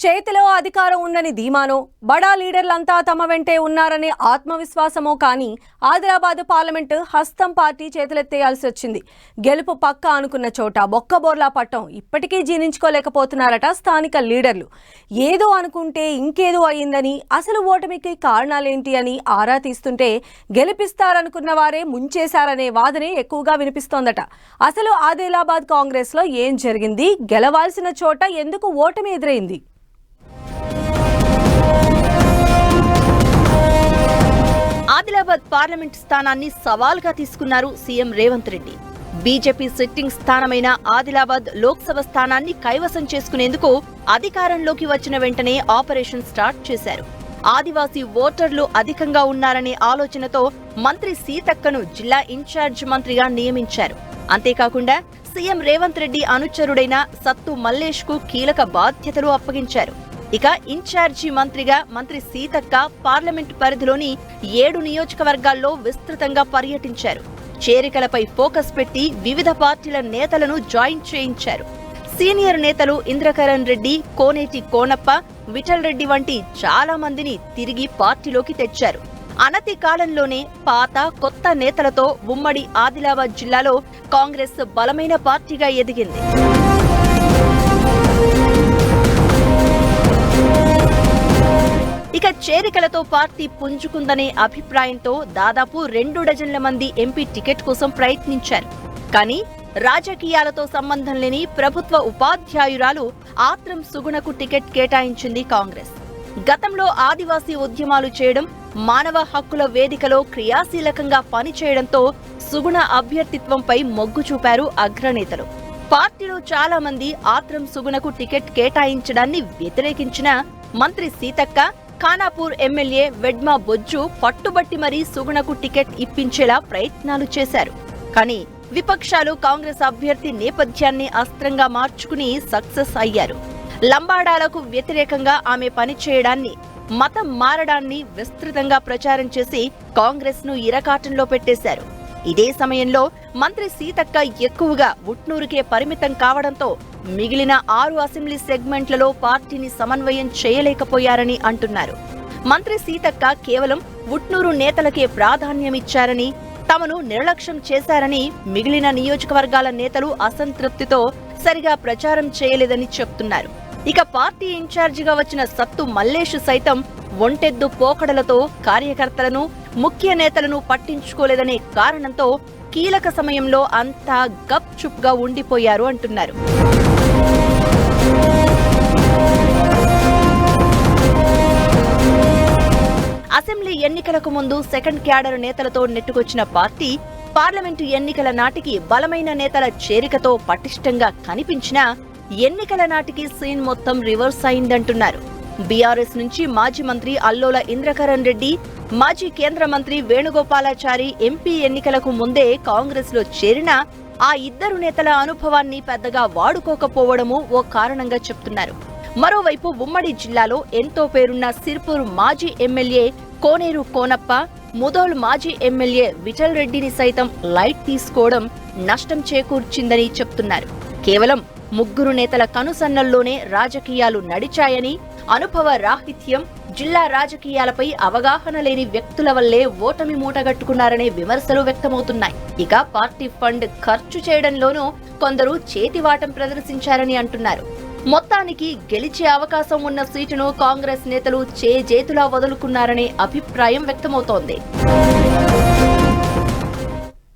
చేతిలో అధికారం ఉందని ధీమానో బడా లీడర్లంతా తమ వెంటే ఉన్నారనే ఆత్మవిశ్వాసమో కానీ ఆదిలాబాద్ పార్లమెంటు హస్తం పార్టీ చేతులెత్తేయాల్సి వచ్చింది. గెలుపు పక్క అనుకున్న చోట బొక్కబోర్లా పట్టం ఇప్పటికీ జీర్ణించుకోలేకపోతున్నారట స్థానిక లీడర్లు. ఏదో అనుకుంటే ఇంకేదో అయ్యిందని, అసలు ఓటమికి కారణాలేంటి అని ఆరా తీస్తుంటే గెలిపిస్తారనుకున్న వారే ముంచేశారనే వాదనే ఎక్కువగా వినిపిస్తోందట. అసలు ఆదిలాబాద్ కాంగ్రెస్లో ఏం జరిగింది? గెలవాల్సిన చోట ఎందుకు ఓటమి ఎదురైంది? ఆదిలాబాద్ పార్లమెంట్ స్థానాన్ని సవాల్గా తీసుకున్నారు CM Revanth Reddy. BJP sitting స్థానమైన ఆదిలాబాద్ లోక్సభ స్థానాన్ని కైవసం చేసుకునేందుకు అధికారంలోకి వచ్చిన వెంటనే ఆపరేషన్ స్టార్ట్ చేశారు. ఆదివాసీ ఓటర్లు అధికంగా ఉన్నారనే ఆలోచనతో మంత్రి సీతక్కను జిల్లా ఇన్ఛార్జ్ మంత్రిగా నియమించారు. అంతేకాకుండా సీఎం రేవంత్ రెడ్డి అనుచరుడైన సత్తు మల్లేష్ కు కీలక బాధ్యతలు అప్పగించారు. ఇక ఇన్ఛార్జి మంత్రిగా మంత్రి సీతక్క పార్లమెంటు పరిధిలోని 7 నియోజకవర్గాల్లో విస్తృతంగా పర్యటించారు. చేరికలపై ఫోకస్ పెట్టి వివిధ పార్టీల నేతలను జాయిన్ చేయించారు. సీనియర్ నేతలు ఇంద్రకరణ్ రెడ్డి, కోనేటి కోనప్ప, విఠల్ రెడ్డి వంటి చాలా మందిని తిరిగి పార్టీలోకి తెచ్చారు. అనతి కాలంలోనే పాత కొత్త నేతలతో ఉమ్మడి ఆదిలాబాద్ జిల్లాలో కాంగ్రెస్ బలమైన పార్టీగా ఎదిగింది. ఇక చేరికలతో పార్టీ పుంజుకుందనే అభిప్రాయంతో దాదాపు 2 డజన్ల మంది ఎంపీ టికెట్ కోసం ప్రయత్నించారు. కానీ రాజకీయాలతో సంబంధం లేని ప్రభుత్వ ఉపాధ్యాయురాలు ఆత్రం సుగుణకు టికెట్ కేటాయించింది కాంగ్రెస్. గతంలో ఆదివాసీ ఉద్యమాలు చేయడం, మానవ హక్కుల వేదికలో క్రియాశీలకంగా పనిచేయడంతో సుగుణ అభ్యర్థిత్వంపై మొగ్గు చూపారు అగ్రనేతలు. పార్టీలో చాలా మంది ఆత్రం సుగుణకు టికెట్ కేటాయించడాన్ని వ్యతిరేకించిన మంత్రి సీతక్క, ఖానాపూర్ ఎమ్మెల్యే వెడ్మా బొజ్జు పట్టుబట్టి మరీ సుగుణకు టికెట్ ఇప్పించేలా ప్రయత్నాలు చేశారు. కానీ విపక్షాలు కాంగ్రెస్ అభ్యర్థి నేపథ్యాన్ని అస్త్రంగా మార్చుకుని సక్సెస్ అయ్యారు. లంబాడాలకు వ్యతిరేకంగా ఆమె పనిచేయడాన్ని, మతం మారడాన్ని విస్తృతంగా ప్రచారం చేసి కాంగ్రెస్ ను ఇరకాటంలో పెట్టేశారు. ఇదే సమయంలో మంత్రి సీతక్క ఎక్కువగా ఉట్నూరుకే పరిమితం కావడంతో మిగిలిన 6 అసెంబ్లీ సెగ్మెంట్లలో పార్టీని సమన్వయం చేయలేకపోయారని అంటున్నారు. మంత్రి సీతక్క కేవలం ఉట్నూరు నేతలకే ప్రాధాన్యమిచ్చారని, తమను నిర్లక్ష్యం చేశారని మిగిలిన నియోజకవర్గాల నేతలు అసంతృప్తితో సరిగా ప్రచారం చేయలేదని చెప్తున్నారు. ఇక పార్టీ ఇన్ఛార్జిగా వచ్చిన సత్తు మల్లేష్ సైతం ఒంటెద్దు పోకడలతో కార్యకర్తలను, ముఖ్య నేతలను పట్టించుకోలేదనే కారణంతో కీలక సమయంలో అంతా గప్ చుప్ గా ఉండిపోయారు అంటున్నారు. అసెంబ్లీ ఎన్నికలకు ముందు సెకండ్ క్యాడర్ నేతలతో నెట్టుకొచ్చిన పార్టీ పార్లమెంటు ఎన్నికల నాటికి బలమైన నేతల చేరికతో పటిష్టంగా కనిపించినా ఎన్నికల నాటికి సీన్ మొత్తం రివర్స్ అయిందంటున్నారు. బీఆర్ఎస్ నుంచి మాజీ మంత్రి అల్లోల ఇంద్రకరణ్ రెడ్డి, మాజీ కేంద్ర మంత్రి వేణుగోపాలాచారి ఎంపీ ఎన్నికలకు ముందే కాంగ్రెస్ లో చేరినా ఆ ఇద్దరు నేతల అనుభవాన్ని పెద్దగా వాడుకోకపోవడము ఓ కారణంగా చెప్తున్నారు. మరోవైపు ఉమ్మడి జిల్లాలో ఎంతో పేరున్న సిర్పూర్ మాజీ ఎమ్మెల్యే కోనేరు కోనప్ప, ముదోల్ మాజీ ఎమ్మెల్యే విఠల్ రెడ్డిని సైతం లైట్ తీసుకోవడం నష్టం చేకూర్చిందని చెప్తున్నారు. కేవలం 3 నేతల కనుసన్నల్లోనే రాజకీయాలు నడిచాయని, అనుభవ రాహిత్యం, జిల్లా రాజకీయాలపై అవగాహన లేని వ్యక్తుల వల్లే ఓటమి మూటగట్టుకున్నారనే విమర్శలు వ్యక్తమవుతున్నాయి. ఇక పార్టీ ఫండ్ ఖర్చు చేయడంలోనూ కొందరు చేతివాటం ప్రదర్శించారని అంటున్నారు. మొత్తానికి గెలిచే అవకాశం ఉన్న సీటును కాంగ్రెస్ నేతలు చేజేతులా వదులుకున్నారనే అభిప్రాయం వ్యక్తమవుతోంది.